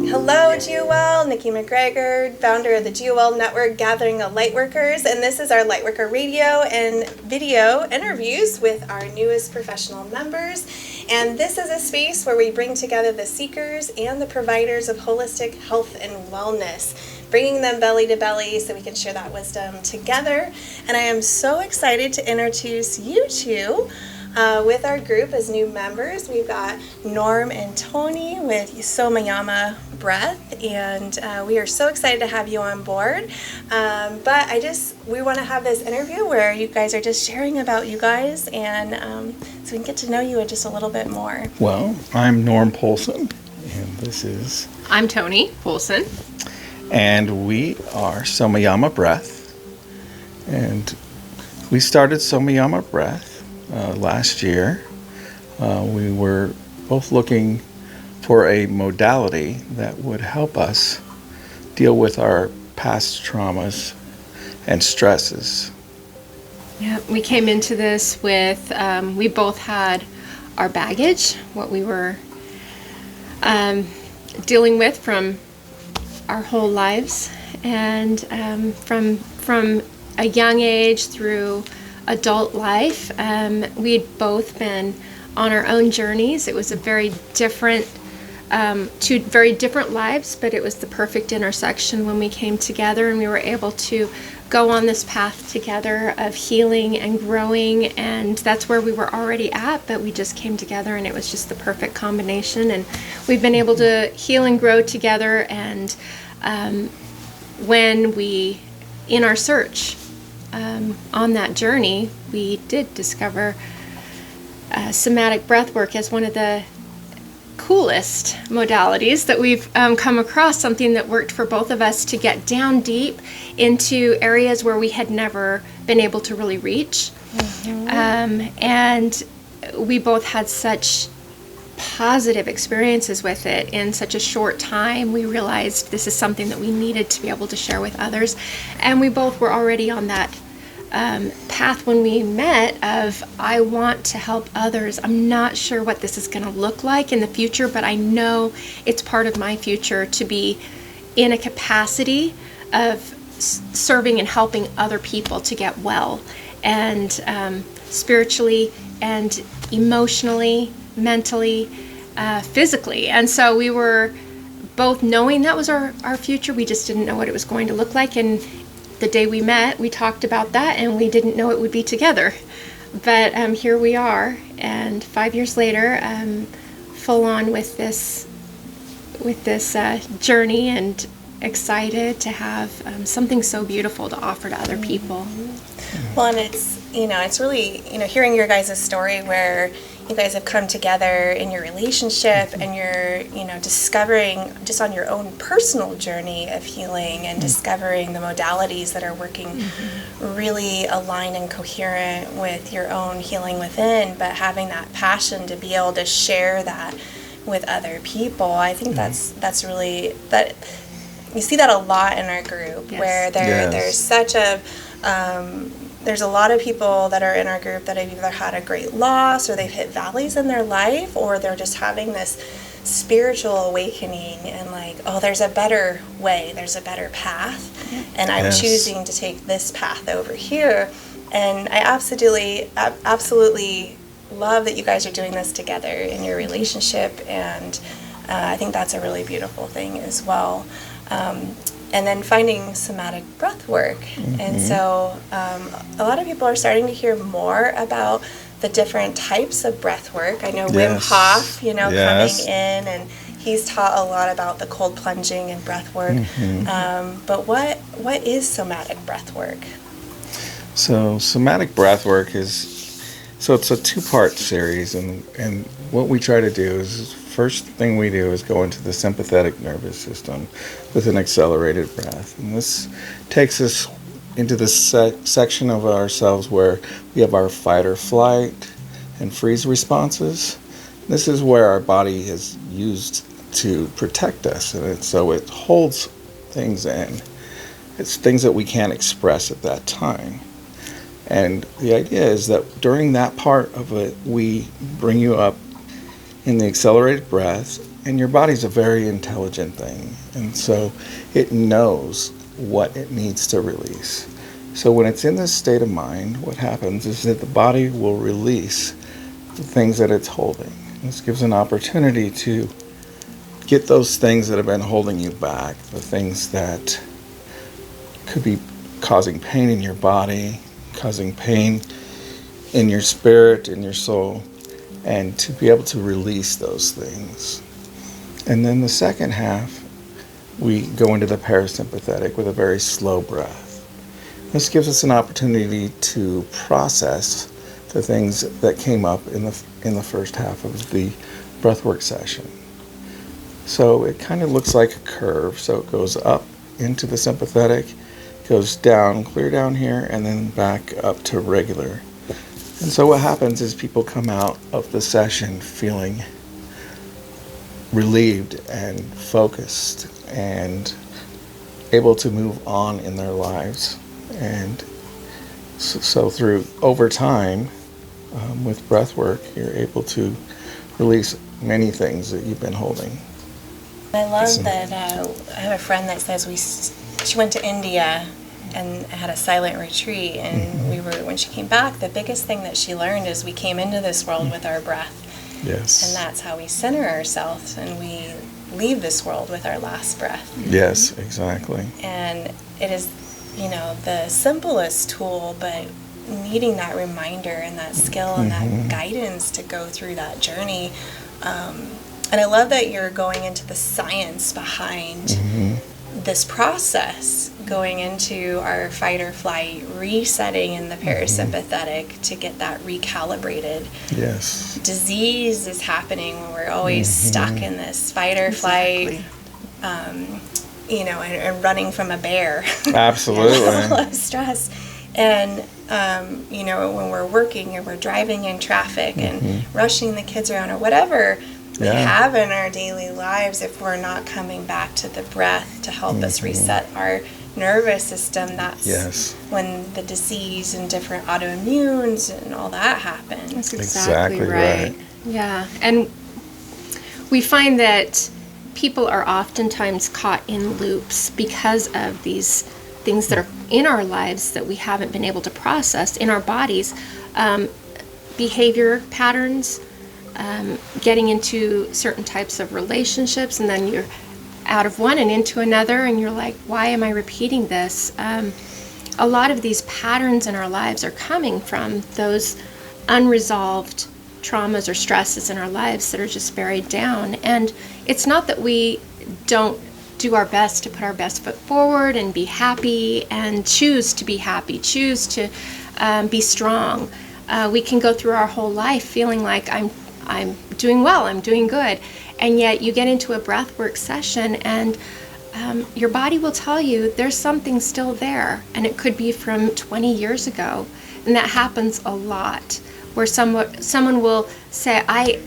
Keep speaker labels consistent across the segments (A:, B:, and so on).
A: Hello, GeoWell. Nikki McGregor, founder of the GeoWell Network, Gathering of Lightworkers, and this is our Lightworker radio and video interviews with our newest professional members. And this is a space where we bring together the seekers and the providers of holistic health and wellness, bringing them belly to belly so we can share that wisdom together. And I am so excited to introduce you two with our group as new members. We've got Norm and Toni with SomaYama BREATH, and we are so excited to have you on board. But we want to have this interview where you guys are just sharing about you guys, and so we can get to know you just a little bit more.
B: Well, I'm Norm Poulsen, and
C: I'm Toni Poulsen.
B: And we are SomaYama BREATH, and we started SomaYama BREATH last year. We were both looking for a modality that would help us deal with our past traumas and stresses.
C: Yeah, we came into this with, we both had our baggage, what we were dealing with from our whole lives, and from a young age through adult life. We'd both been on our own journeys. It was a very different, two very different lives, but it was the perfect intersection when we came together and we were able to go on this path together of healing and growing, and that's where we were already at, but we just came together and it was just the perfect combination, and we've been able to heal and grow together. And when we, in our search, on that journey, we did discover somatic breathwork as one of the coolest modalities that we've come across, something that worked for both of us to get down deep into areas where we had never been able to really reach. And we both had such positive experiences with it in such a short time. We realized this is something that we needed to be able to share with others, and we both were already on that path when we met of, I want to help others. I'm not sure what this is going to look like in the future, but I know it's part of my future to be in a capacity of serving and helping other people to get well, and spiritually and emotionally, mentally, physically. And so we were both knowing that was our future. We just didn't know what it was going to look like. And the day we met, we talked about that, and we didn't know it would be together. But here we are, and 5 years later, full on with this journey, and excited to have something so beautiful to offer to other people.
A: Well, and it's really, hearing your guys' story where you guys have come together in your relationship and you're, discovering just on your own personal journey of healing and discovering the modalities that are working really aligned and coherent with your own healing within, but having that passion to be able to share that with other people. I think that's really, that you see that a lot in our group. Yes. Where there's such a there's a lot of people that are in our group that have either had a great loss, or they've hit valleys in their life, or they're just having this spiritual awakening and like, oh, there's a better way, there's a better path, and I'm choosing to take this path over here. And I absolutely love that you guys are doing this together in your relationship, and I think that's a really beautiful thing as well. And then finding somatic breath work. And so a lot of people are starting to hear more about the different types of breath work. I know Wim Hof, coming in, and he's taught a lot about the cold plunging and breath work. But what is somatic breath work?
B: So somatic breath work it's a two-part series, and what we try to do is, first thing we do is go into the sympathetic nervous system with an accelerated breath. And this takes us into this section of ourselves where we have our fight or flight and freeze responses. This is where our body is used to protect us, and so it holds things in. It's things that we can't express at that time. And the idea is that during that part of it, we bring you up in the accelerated breath, and your body's a very intelligent thing. And so it knows what it needs to release. So when it's in this state of mind, what happens is that the body will release the things that it's holding. This gives an opportunity to get those things that have been holding you back, the things that could be causing pain in your body, causing pain in your spirit, in your soul, and to be able to release those things. And then the second half, we go into the parasympathetic with a very slow breath. This gives us an opportunity to process the things that came up in the first half of the breathwork session. So it kind of looks like a curve. So it goes up into the sympathetic, goes down, clear down here, and then back up to regular. And so what happens is people come out of the session feeling relieved and focused and able to move on in their lives. And so through over time, with breath work, you're able to release many things that you've been holding.
A: I love that I have a friend that says she went to India and had a silent retreat, and when she came back, the biggest thing that she learned is we came into this world with our breath.
B: Yes.
A: And that's how we center ourselves, and we leave this world with our last breath.
B: Yes, exactly.
A: And it is, the simplest tool, but needing that reminder and that skill and that guidance to go through that journey. And I love that you're going into the science behind this process, going into our fight or flight, resetting in the parasympathetic to get that recalibrated.
B: Yes.
A: Disease is happening when we're always stuck in this fight or flight, and running from a bear.
B: Absolutely.
A: Level of stress. And, when we're working or we're driving in traffic and rushing the kids around or whatever we have in our daily lives, if we're not coming back to the breath to help us reset our nervous system, that's when the disease and different autoimmunes and all that happens.
C: That's exactly right. Yeah. And we find that people are oftentimes caught in loops because of these things that are in our lives that we haven't been able to process in our bodies. Behavior patterns, getting into certain types of relationships, and then you're out of one and into another, and you're like, why am I repeating this? A lot of these patterns in our lives are coming from those unresolved traumas or stresses in our lives that are just buried down. And it's not that we don't do our best to put our best foot forward and be happy and choose to be happy, choose to be strong. We can go through our whole life feeling like I'm doing well, I'm doing good, and yet you get into a breathwork session and your body will tell you there's something still there, and it could be from 20 years ago. And that happens a lot, where someone will say, I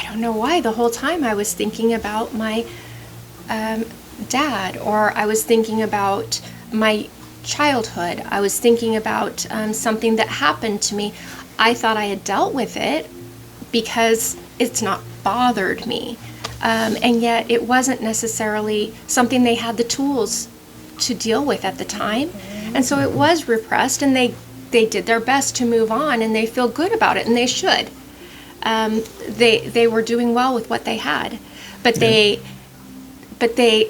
C: don't know why, the whole time I was thinking about my dad, or I was thinking about my childhood, I was thinking about something that happened to me. I thought I had dealt with it because it's not bothered me. And yet it wasn't necessarily something they had the tools to deal with at the time. And so it was repressed, and they did their best to move on, and they feel good about it, and they should. They were doing well with what they had, but they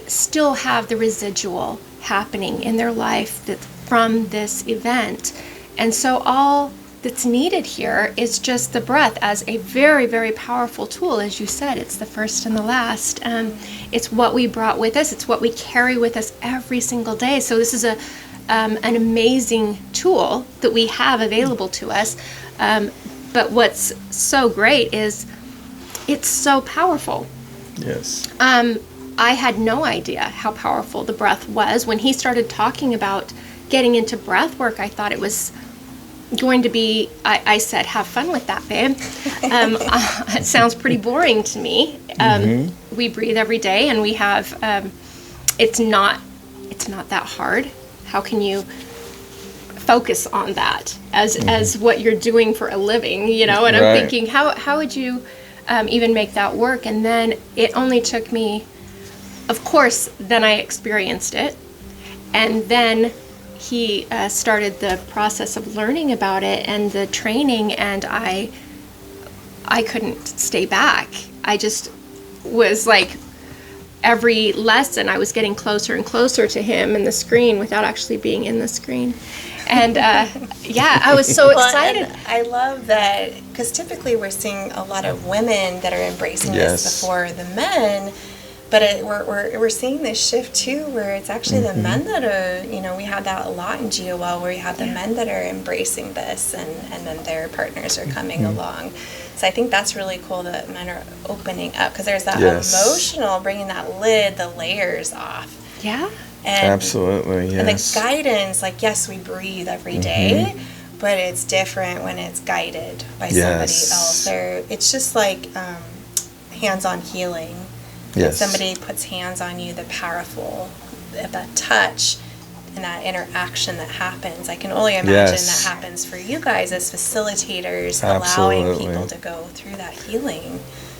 C: still have the residual happening in their life from this event. And so all that's needed here is just the breath as a very, very powerful tool. As you said, it's the first and the last. It's what we brought with us. It's what we carry with us every single day. So this is an amazing tool that we have available to us. But what's so great is it's so powerful.
B: Yes.
C: I had no idea how powerful the breath was. When he started talking about getting into breath work, I thought it was going to be, I said, have fun with that, babe. It sounds pretty boring to me. We breathe every day, and we have, it's not that hard. How can you focus on that as what you're doing for a living, you know, and I'm
B: Right.
C: thinking, how would you even make that work? And then it only took me, of course, then I experienced it, and then he started the process of learning about it and the training, and I couldn't stay back. I just was like, every lesson I was getting closer and closer to him and the screen without actually being in the screen. And yeah, I was so excited.
A: And I love that, because typically we're seeing a lot of women that are embracing
B: Yes.
A: this before the men, but we're seeing this shift too, where it's actually the men that are, you know, we have that a lot in GOL, where you have the men that are embracing this, and then their partners are coming along. So I think that's really cool that men are opening up, because there's that
B: Yes.
A: emotional, bringing that lid, the layers off.
C: Yeah.
A: And,
B: Absolutely,
A: And the
B: yes.
A: guidance, like, yes, we breathe every day, but it's different when it's guided by somebody
B: Yes.
A: else. It's just like hands-on healing. When
B: Yes.
A: somebody puts hands on you, the powerful, that touch and that interaction that happens. I can only imagine
B: Yes.
A: that happens for you guys as facilitators, allowing
B: Absolutely.
A: people to go through that healing.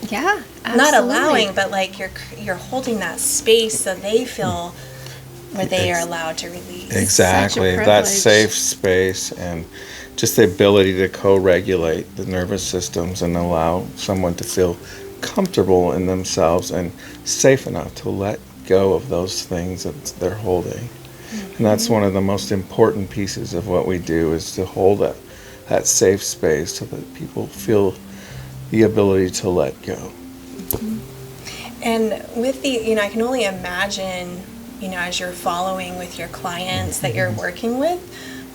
C: Yeah.
A: Not
C: absolutely.
A: allowing, but like you're holding that space so they feel where they are allowed to release.
B: Exactly. That
C: privilege.
B: safe space and just the ability to co-regulate the nervous systems and allow someone to feel comfortable in themselves and safe enough to let go of those things that they're holding. And that's one of the most important pieces of what we do, is to hold that safe space so that people feel the ability to let go.
A: And with the, you know, I can only imagine, you know, as you're following with your clients that you're working with,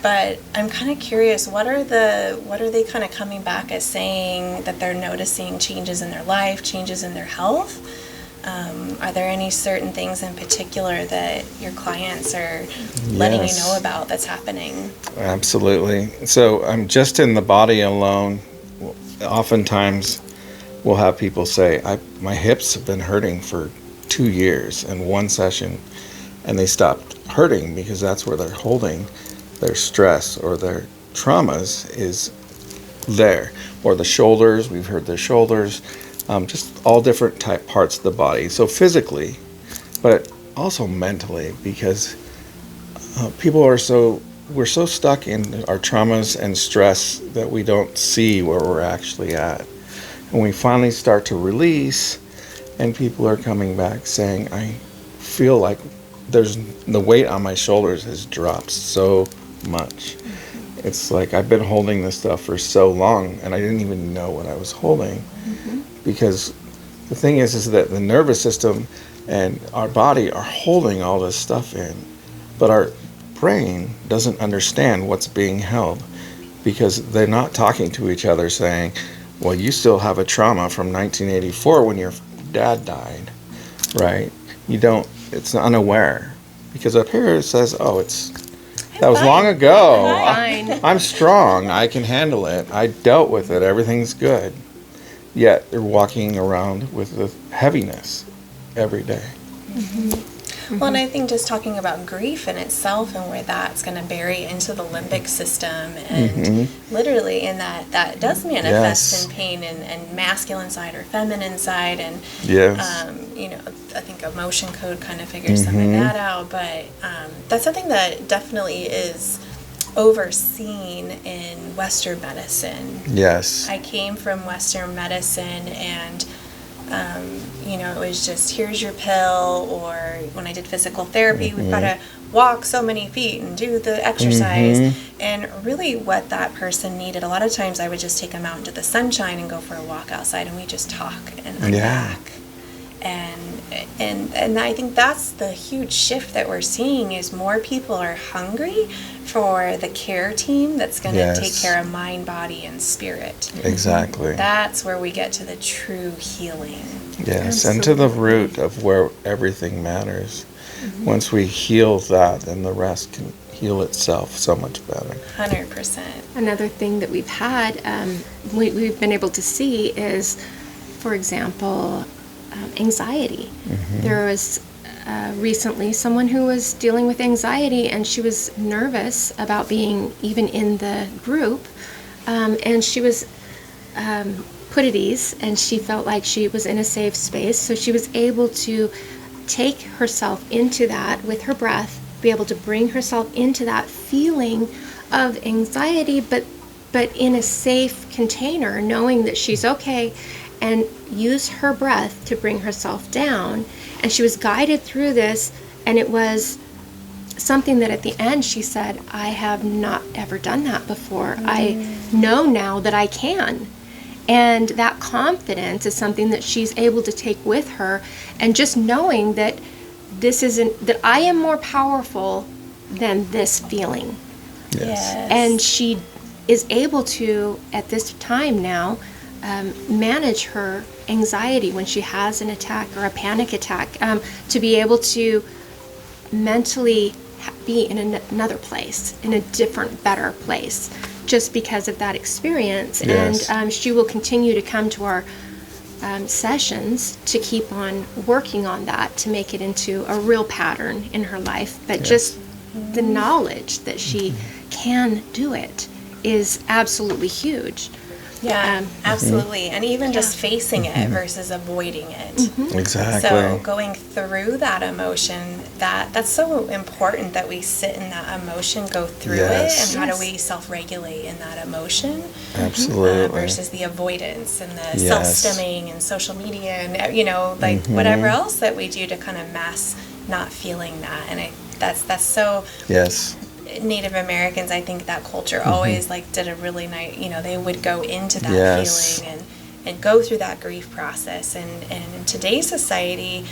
A: but I'm kind of curious, what are they kind of coming back as saying that they're noticing changes in their life, changes in their health? Are there any certain things in particular that your clients are letting you
B: Yes.
A: know about that's happening?
B: Absolutely. So I'm just in the body alone. Oftentimes we'll have people say, my hips have been hurting for 2 years in one session, and they stopped hurting because that's where they're holding their stress or their traumas is there. Or the shoulders, we've heard their shoulders, just all different type parts of the body. So physically, but also mentally, because we're so stuck in our traumas and stress that we don't see where we're actually at. And we finally start to release, and people are coming back saying, I feel like the weight on my shoulders has dropped so much. It's like I've been holding this stuff for so long, and I didn't even know what I was holding. Because the thing is that the nervous system and our body are holding all this stuff in, but our brain doesn't understand what's being held, because they're not talking to each other saying, well, you still have a trauma from 1984 when your dad died, right? It's unaware, because up here it says, oh, that was long ago.
C: Fine.
B: I'm strong, I can handle it, I dealt with it, everything's good. Yet they're walking around with the heaviness every day.
A: Well, and I think just talking about grief in itself and where that's going to bury into the limbic system, and literally in that does manifest
B: Yes.
A: in pain and masculine side or feminine side, and
B: Yes.
A: you know, I think emotion code kind of figures some of that out, but that's something that definitely is overseen in Western medicine.
B: Yes.
A: I came from Western medicine, and you know, it was just, here's your pill, or when I did physical therapy, we've got to walk so many feet and do the exercise. And really what that person needed, a lot of times I would just take them out into the sunshine and go for a walk outside, and we just talk and unpack. And I think that's the huge shift that we're seeing, is more people are hungry for the care team that's going to
B: Yes.
A: take care of mind, body, and spirit.
B: Exactly.
A: That's where we get to the true healing.
B: Yes, and to the root of where everything matters. Once we heal that, then the rest can heal itself so much better.
A: 100%.
C: Another thing that we've had, we've been able to see is, for example, anxiety. There was recently someone who was dealing with anxiety, and she was nervous about being even in the group, and she was put at ease, and she felt like she was in a safe space, so she was able to take herself into that with her breath, be able to bring herself into that feeling of anxiety, but in a safe container, knowing that she's okay, and use her breath to bring herself down. And she was guided through this, and it was something that at the end she said, I have not ever done that before. I know now that I can. And that confidence is something that she's able to take with her, and just knowing that that I am more powerful than this feeling.
B: Yes.
C: And she is able to, at this time now, manage her anxiety when she has an attack or a panic attack, to be able to mentally be in another place, in a different, better place, just because of that experience.
B: Yes.
C: And she will continue to come to our sessions to keep on working on that, to make it into a real pattern in her life. But just the knowledge that she can do it is absolutely huge.
A: Yeah, absolutely. And even just facing it versus avoiding it.
B: Exactly.
A: So going through that emotion, that's so important that we sit in that emotion, go through
B: Yes.
A: it, and how do we self-regulate in that emotion
B: Absolutely.
A: versus the avoidance and the
B: Yes.
A: self-stimming and social media and, you know, like whatever else that we do to kind of mask not feeling that. And that's so...
B: Yes.
A: Native Americans, I think that culture always like did a really nice, you know, they would go into that
B: Yes.
A: feeling and go through that grief process. And in today's society,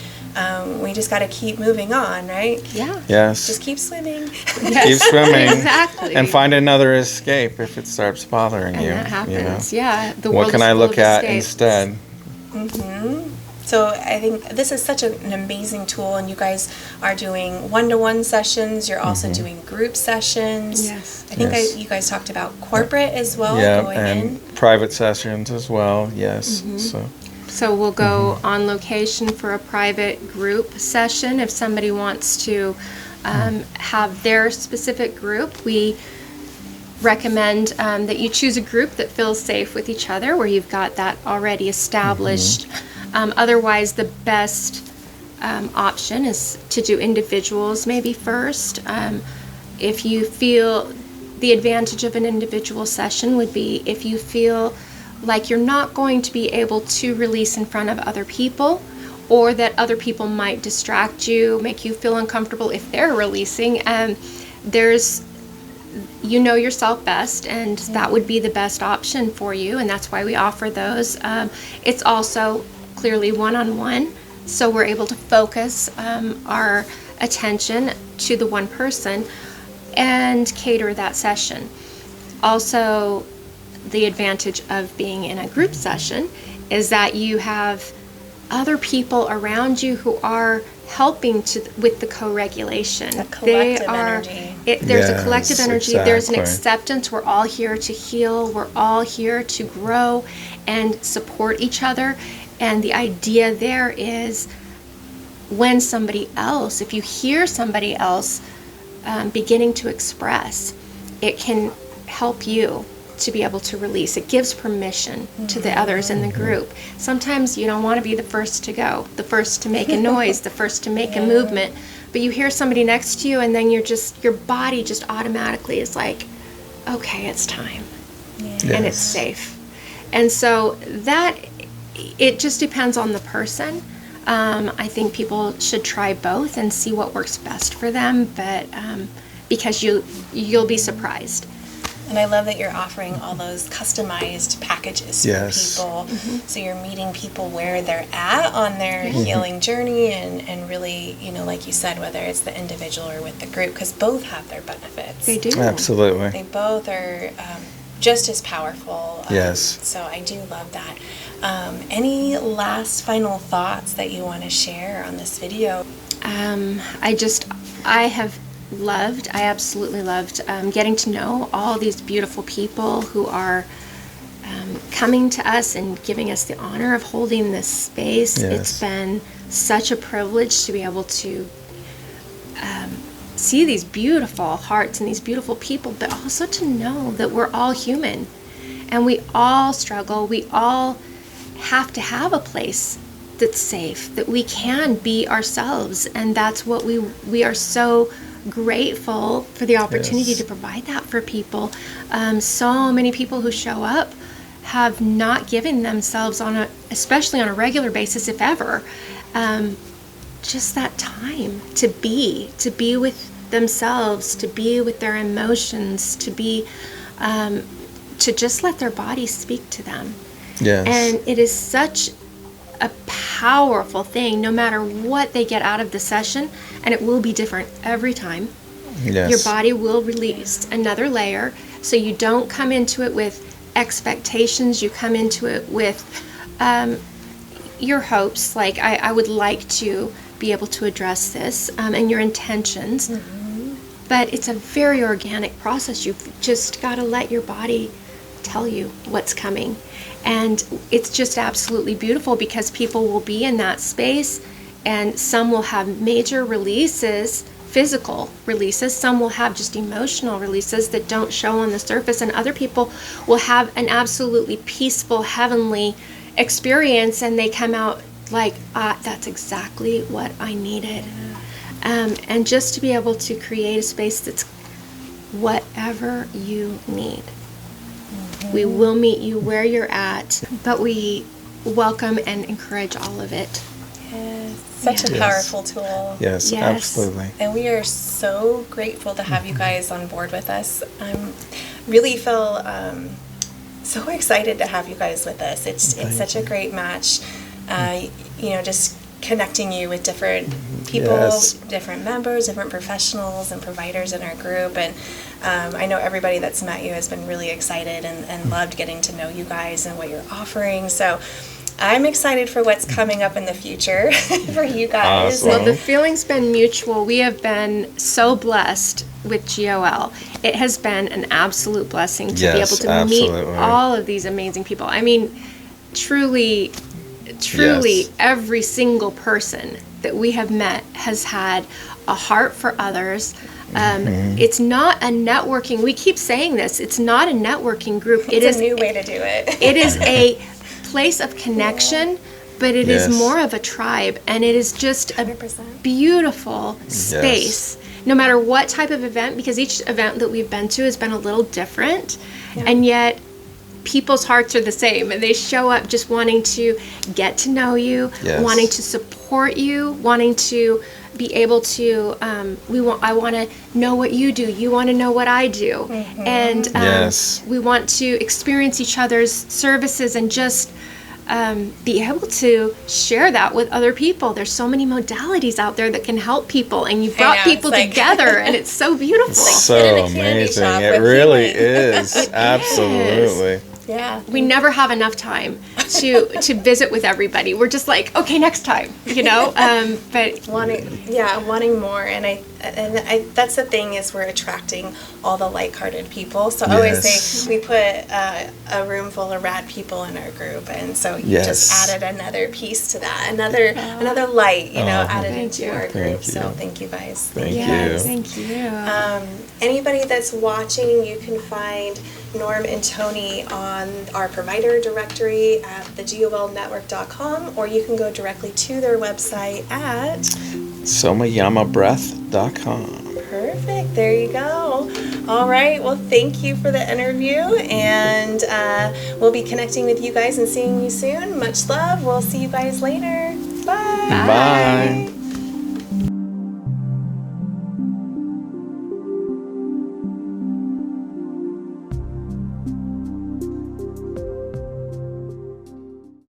A: we just got to keep moving on, right?
C: Yeah.
B: Yes.
A: Just keep swimming.
B: Keep swimming.
C: Exactly.
B: And find another escape if it starts bothering
C: And
B: you.
C: that happens.
B: You know?
C: Yeah. The
B: What
C: world
B: can
C: is
B: I
C: full
B: look
C: of
B: at
C: escapes.
B: instead?
A: So I think this is such an amazing tool, and you guys are doing one-to-one sessions. You're also doing group sessions.
C: Yes.
A: I think
B: Yes.
A: you guys talked about corporate as well,
B: Yeah,
A: going
B: and
A: in.
B: private sessions as well. Yes.
C: So we'll go on location for a private group session. If somebody wants to have their specific group, we recommend that you choose a group that feels safe with each other, where you've got that already established. Otherwise, the best option is to do individuals maybe first. If you feel the advantage of an individual session would be if you feel like you're not going to be able to release in front of other people, or that other people might distract you, make you feel uncomfortable if they're releasing. You know yourself best, and that would be the best option for you, and that's why we offer those. It's also clearly one-on-one, so we're able to focus our attention to the one person and cater that session. Also, the advantage of being in a group session is that you have other people around you who are helping with the co-regulation.
A: A collective energy.
C: There's a collective
B: Yes,
C: energy. There's an
B: exactly.
C: acceptance. We're all here to heal. We're all here to grow and support each other. And the idea there is when somebody else, if you hear somebody else beginning to express, it can help you to be able to release. It gives permission to the others in the group. Sometimes you don't want to be the first to go, the first to make a noise, the first to make a movement, but you hear somebody next to you, and then your body just automatically is like, okay, it's time. And it's safe. And so it just depends on the person. I think people should try both and see what works best for them, but because you'll be surprised.
A: And I love that you're offering all those customized packages
B: Yes.
A: for people. So you're meeting people where they're at on their healing journey, and really, you know, like you said, whether it's the individual or with the group, because both have their benefits.
C: They do.
B: Absolutely.
A: They both are just as powerful.
B: Yes.
A: So I do love that. Any last final thoughts that you want to share on this video?
C: I absolutely loved getting to know all these beautiful people who are coming to us and giving us the honor of holding this space.
B: Yes.
C: It's been such a privilege to be able to see these beautiful hearts and these beautiful people, but also to know that we're all human and we all struggle. We all have to have a place that's safe, that we can be ourselves, and that's what we are so grateful for the opportunity
B: Yes.
C: to provide that for people. So many people who show up have not given themselves especially on a regular basis, if ever, just that time to be with themselves, to be with their emotions, to be to just let their body speak to them.
B: Yes.
C: And it is such a powerful thing, no matter what they get out of the session, and it will be different every time.
B: Yes.
C: Your body will release another layer, so you don't come into it with expectations. You come into it with your hopes, like I would like to be able to address this, and your intentions. But it's a very organic process. You've just got to let your body tell you what's coming. And it's just absolutely beautiful because people will be in that space, and some will have major releases, physical releases. Some will have just emotional releases that don't show on the surface, and other people will have an absolutely peaceful, heavenly experience, and they come out like, that's exactly what I needed. And just to be able to create a space that's whatever you need. We will meet you where you're at, but we welcome and encourage all of it.
A: Yes, such a
B: Yes.
A: powerful tool.
B: Yes,
C: Yes.
B: absolutely.
A: And we are so grateful to have you guys on board with us. I'm really feel so excited to have you guys with us. It's such a great match. Just connecting you with different people,
B: Yes.
A: different members, different professionals and providers in our group. And I know everybody that's met you has been really excited and loved getting to know you guys and what you're offering. So I'm excited for what's coming up in the future for you guys.
B: Awesome.
C: Well, the feeling's been mutual. We have been so blessed with GOL. It has been an absolute blessing to be
B: Yes,
C: able to
B: absolutely.
C: meet all of these amazing people. I mean, truly,
B: Yes.
C: every single person that we have met has had a heart for others. It's not a networking, we keep saying this, it's not a networking group.
A: It's a new way to do it.
C: It is a place of connection, but it is
B: Yes.
C: more of a tribe, and it is just a
A: 100%.
C: beautiful space. No matter what type of event, because each event that we've been to has been a little different, and yet people's hearts are the same, and they show up just wanting to get to know you,
B: Yes.
C: wanting to support you, wanting to be able to I want to know what you do, you want to know what I do, and
B: Yes.
C: we want to experience each other's services and just be able to share that with other people. There's so many modalities out there that can help people, and you've brought
A: know,
C: people
A: it's like-
C: together, and it's so beautiful.
B: So
A: Sit in a candy
B: amazing.
A: shop
B: It
A: with
B: really
A: healing.
B: is. Absolutely.
A: Yeah.
C: We never have enough time to visit with everybody. We're just like, okay, next time, but
A: wanting more, and I that's the thing, is we're attracting all the like-hearted people. So I always
B: Yes.
A: say we put a room full of rad people in our group, and so you
B: Yes.
A: just added another piece to that, another light, added
C: Thank
A: into
C: you.
A: our group.
B: Thank
A: So
B: you.
A: thank you guys.
B: Thank
C: yes,
B: you.
C: thank you.
A: Anybody that's watching, you can find Norm and Toni on our provider directory at thegolnetwork.com, or you can go directly to their website at
B: SomaYamaBreath.com.
A: Perfect. There you go. All right. Well, thank you for the interview, and we'll be connecting with you guys and seeing you soon. Much love. We'll see you guys later. Bye.
B: Bye.